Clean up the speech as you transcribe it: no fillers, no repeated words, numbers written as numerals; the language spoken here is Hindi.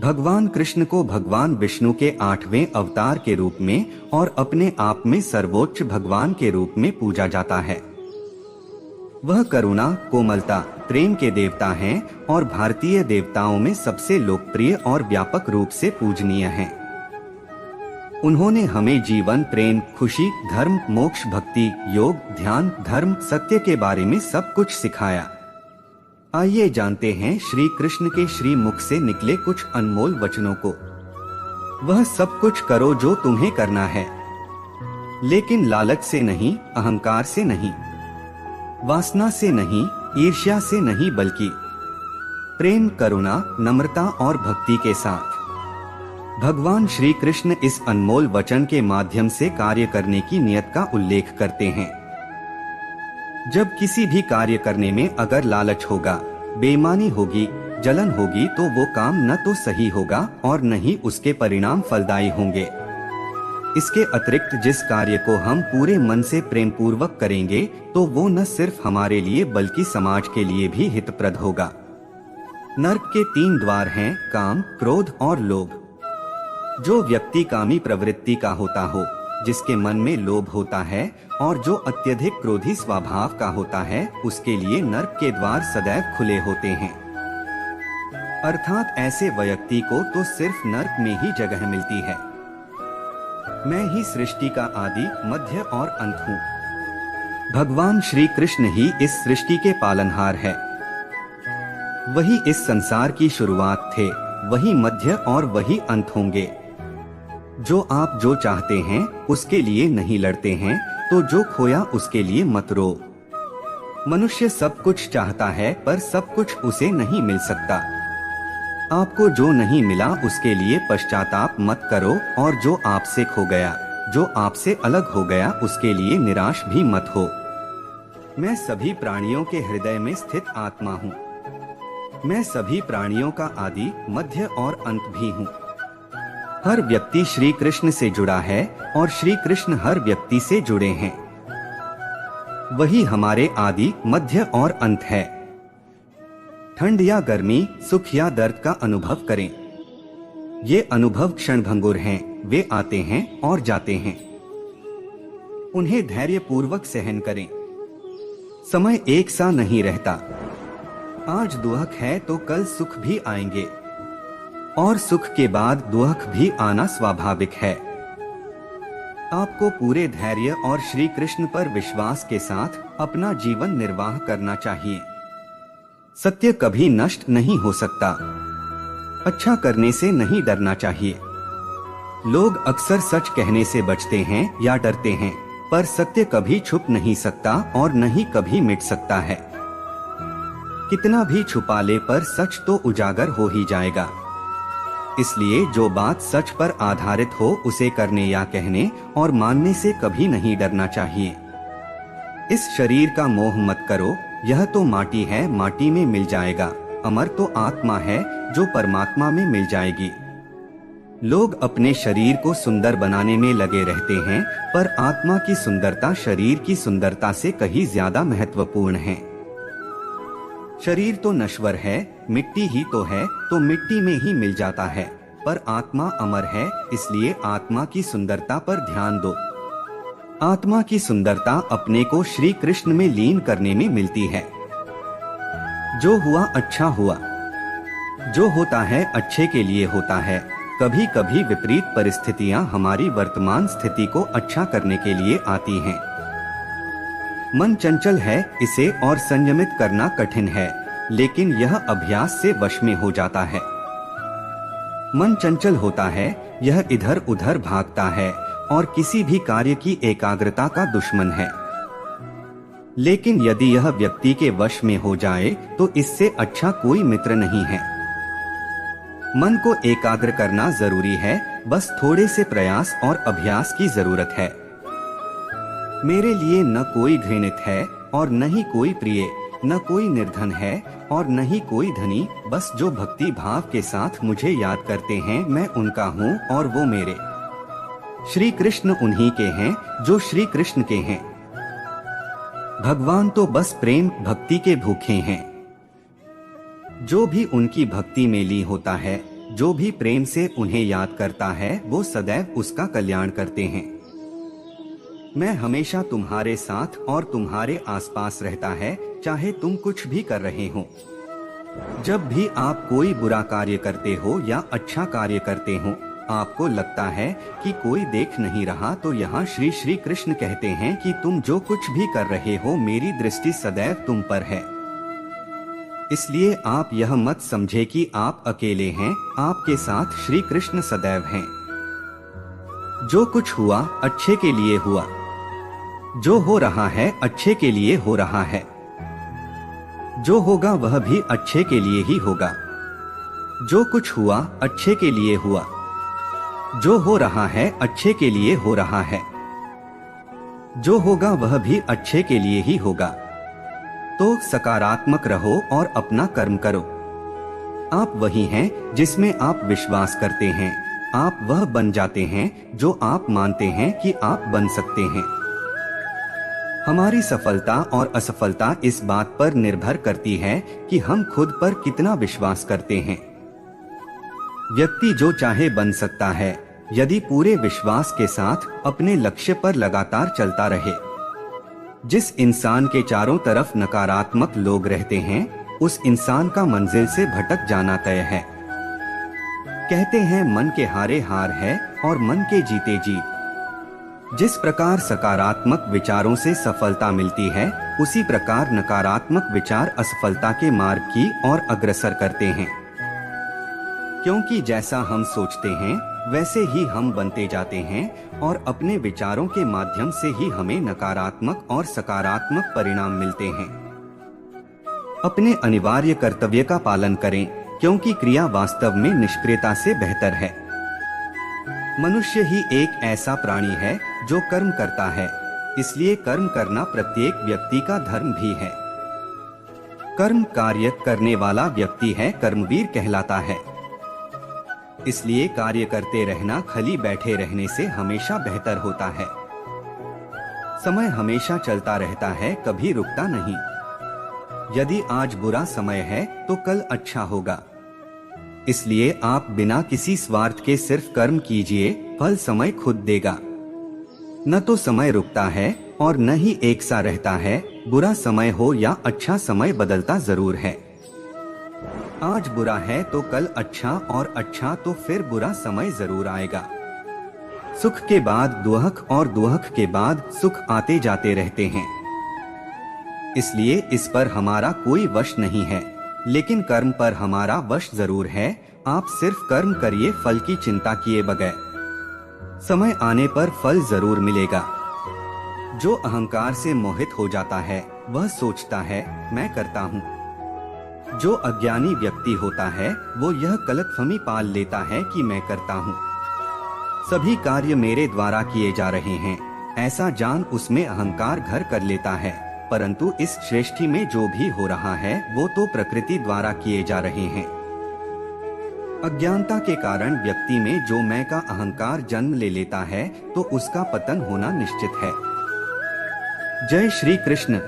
भगवान कृष्ण को भगवान विष्णु के 8वें अवतार के रूप में और अपने आप में सर्वोच्च भगवान के रूप में पूजा जाता है। वह करुणा, कोमलता, प्रेम के देवता हैं और भारतीय देवताओं में सबसे लोकप्रिय और व्यापक रूप से पूजनीय हैं। उन्होंने हमें जीवन, प्रेम, खुशी, धर्म, मोक्ष, भक्ति, योग, ध्यान, धर्म, सत्य के बारे में सब कुछ सिखाया। आइए जानते हैं श्री कृष्ण के श्री मुख से निकले कुछ अनमोल वचनों को। वह सब कुछ करो जो तुम्हें करना है, लेकिन लालच से नहीं, अहंकार से नहीं, वासना से नहीं, ईर्ष्या से नहीं, बल्कि प्रेम, करुणा, नम्रता और भक्ति के साथ। भगवान श्री कृष्ण इस अनमोल वचन के माध्यम से कार्य करने की नियत का उल्लेख करते हैं। जब किसी भी कार्य करने में अगर लालच होगा, बेईमानी होगी, जलन होगी, तो वो काम न तो सही होगा और न ही उसके परिणाम फलदायी होंगे। इसके अतिरिक्त जिस कार्य को हम पूरे मन से प्रेम पूर्वक करेंगे तो वो न सिर्फ हमारे लिए बल्कि समाज के लिए भी हितप्रद होगा। नरक के 3 द्वार हैं, काम, क्रोध और लोभ। जो व्यक्ति कामी प्रवृत्ति का होता हो, जिसके मन में लोभ होता है और जो अत्यधिक क्रोधी स्वभाव का होता है, उसके लिए नरक के द्वार सदैव खुले होते हैं। अर्थात ऐसे व्यक्ति को तो सिर्फ नरक में ही जगह मिलती है। मैं ही सृष्टि का आदि, मध्य और अंत हूँ। भगवान श्री कृष्ण ही इस सृष्टि के पालनहार है। वही इस संसार की शुरुआत थे, वही मध्य और वही अंत होंगे। जो आप जो चाहते हैं उसके लिए नहीं लड़ते हैं, तो जो खोया उसके लिए मत रो। मनुष्य सब कुछ चाहता है पर सब कुछ उसे नहीं मिल सकता। आपको जो नहीं मिला उसके लिए पश्चाताप मत करो, और जो आपसे खो गया, जो आपसे अलग हो गया, उसके लिए निराश भी मत हो। मैं सभी प्राणियों के हृदय में स्थित आत्मा हूँ। मैं सभी प्राणियों का आदि, मध्य और अंत भी हूँ। हर व्यक्ति श्री कृष्ण से जुड़ा है और श्री कृष्ण हर व्यक्ति से जुड़े हैं। वही हमारे आदि, मध्य और अंत है। ठंड या गर्मी, सुख या दर्द का अनुभव करें। ये अनुभव क्षणभंगुर हैं, वे आते हैं और जाते हैं। उन्हें धैर्य पूर्वक सहन करें। समय एक सा नहीं रहता। आज दुख है तो कल सुख भी आएंगे, और सुख के बाद दुख भी आना स्वाभाविक है। आपको पूरे धैर्य और श्री कृष्ण पर विश्वास के साथ अपना जीवन निर्वाह करना चाहिए। सत्य कभी नष्ट नहीं हो सकता। अच्छा करने से नहीं डरना चाहिए। लोग अक्सर सच कहने से बचते हैं या डरते हैं, पर सत्य कभी छुप नहीं सकता और न ही कभी मिट सकता है। कितना भी छुपा ले पर सच तो उजागर हो ही जाएगा। इसलिए जो बात सच पर आधारित हो उसे करने या कहने और मानने से कभी नहीं डरना चाहिए। इस शरीर का मोह मत करो, यह तो माटी है, माटी में मिल जाएगा। अमर तो आत्मा है जो परमात्मा में मिल जाएगी। लोग अपने शरीर को सुंदर बनाने में लगे रहते हैं, पर आत्मा की सुंदरता शरीर की सुंदरता से कहीं ज्यादा महत्वपूर्ण है। शरीर तो नश्वर है, मिट्टी ही तो है, तो मिट्टी में ही मिल जाता है, पर आत्मा अमर है, इसलिए आत्मा की सुंदरता पर ध्यान दो। आत्मा की सुंदरता अपने को श्री कृष्ण में लीन करने में मिलती है। जो हुआ अच्छा हुआ। जो होता है अच्छे के लिए होता है। कभी कभी विपरीत परिस्थितियां हमारी वर्तमान स्थिति को अच्छा करने के लिए आती हैं। मन चंचल है, इसे और संयमित करना कठिन है, लेकिन यह अभ्यास से वश में हो जाता है। मन चंचल होता है, यह इधर उधर भागता है और किसी भी कार्य की एकाग्रता का दुश्मन है। लेकिन यदि यह व्यक्ति के वश में हो जाए तो इससे अच्छा कोई मित्र नहीं है। मन को एकाग्र करना जरूरी है, बस थोड़े से प्रयास और अभ्यास की जरूरत है। मेरे लिए न कोई घृणित है और न ही कोई प्रिय, न कोई निर्धन है और न ही कोई धनी, बस जो भक्ति भाव के साथ मुझे याद करते हैं मैं उनका हूँ और वो मेरे। श्री कृष्ण उन्हीं के हैं जो श्री कृष्ण के हैं। भगवान तो बस प्रेम भक्ति के भूखे हैं। जो भी उनकी भक्ति में लीन होता है जो भी प्रेम से उन्हें याद करता है वो सदैव उसका कल्याण करते हैं। मैं हमेशा तुम्हारे साथ और तुम्हारे आसपास रहता है, चाहे तुम कुछ भी कर रहे हो। जब भी आप कोई बुरा कार्य करते हो या अच्छा कार्य करते हो, आपको लगता है कि कोई देख नहीं रहा, तो यहाँ श्री श्री कृष्ण कहते हैं कि तुम जो कुछ भी कर रहे हो मेरी दृष्टि सदैव तुम पर है। इसलिए आप यह मत समझे कि आप अकेले हैं, आपके साथ श्री कृष्ण सदैव हैं। जो कुछ हुआ अच्छे के लिए हुआ, जो हो रहा है अच्छे के लिए हो रहा है, जो होगा वह भी अच्छे के लिए ही होगा। जो कुछ हुआ अच्छे के लिए हुआ, जो हो रहा है अच्छे के लिए हो रहा है, जो होगा वह भी अच्छे के लिए ही होगा। तो सकारात्मक रहो और अपना कर्म करो। आप वही हैं जिसमें आप विश्वास करते हैं। आप वह बन जाते हैं जो आप मानते हैं कि आप बन सकते हैं। हमारी सफलता और असफलता इस बात पर निर्भर करती है कि हम खुद पर कितना विश्वास करते हैं। व्यक्ति जो चाहे बन सकता है, यदि पूरे विश्वास के साथ अपने लक्ष्य पर लगातार चलता रहे। जिस इंसान के चारों तरफ नकारात्मक लोग रहते हैं, उस इंसान का मंजिल से भटक जाना तय है। कहते हैं मन के हारे हार है और मन के जीते जीत। जिस प्रकार सकारात्मक विचारों से सफलता मिलती है, उसी प्रकार नकारात्मक विचार असफलता के मार्ग की ओर अग्रसर करते हैं। क्योंकि जैसा हम सोचते हैं वैसे ही हम बनते जाते हैं और अपने विचारों के माध्यम से ही हमें नकारात्मक और सकारात्मक परिणाम मिलते हैं। अपने अनिवार्य कर्तव्य का पालन करें, क्योंकि क्रिया वास्तव में निष्क्रियता से बेहतर है। मनुष्य ही एक ऐसा प्राणी है जो कर्म करता है, इसलिए कर्म करना प्रत्येक व्यक्ति का धर्म भी है। कर्म कार्य करने वाला व्यक्ति है कर्मवीर कहलाता है। इसलिए कार्य करते रहना खाली बैठे रहने से हमेशा बेहतर होता है। समय हमेशा चलता रहता है, कभी रुकता नहीं। यदि आज बुरा समय है तो कल अच्छा होगा। इसलिए आप बिना किसी स्वार्थ के सिर्फ कर्म कीजिए, फल समय खुद देगा। न तो समय रुकता है और न ही एक सा रहता है। बुरा समय हो या अच्छा समय बदलता जरूर है। आज बुरा है तो कल अच्छा, और अच्छा तो फिर बुरा समय जरूर आएगा। सुख के बाद दुख और दुख के बाद सुख आते जाते रहते हैं। इसलिए इस पर हमारा कोई वश नहीं है, लेकिन कर्म पर हमारा वश जरूर है। आप सिर्फ कर्म करिए, फल की चिंता किए बगैर। समय आने पर फल जरूर मिलेगा। जो अहंकार से मोहित हो जाता है वह सोचता है मैं करता हूँ। जो अज्ञानी व्यक्ति होता है वो यह गलतफहमी पाल लेता है कि मैं करता हूँ, सभी कार्य मेरे द्वारा किए जा रहे हैं, ऐसा जान उसमें अहंकार घर कर लेता है। परंतु इस सृष्टि में जो भी हो रहा है वो तो प्रकृति द्वारा किए जा रहे हैं। अज्ञानता के कारण व्यक्ति में जो मैं का अहंकार जन्म ले लेता है तो उसका पतन होना निश्चित है। जय श्री कृष्ण।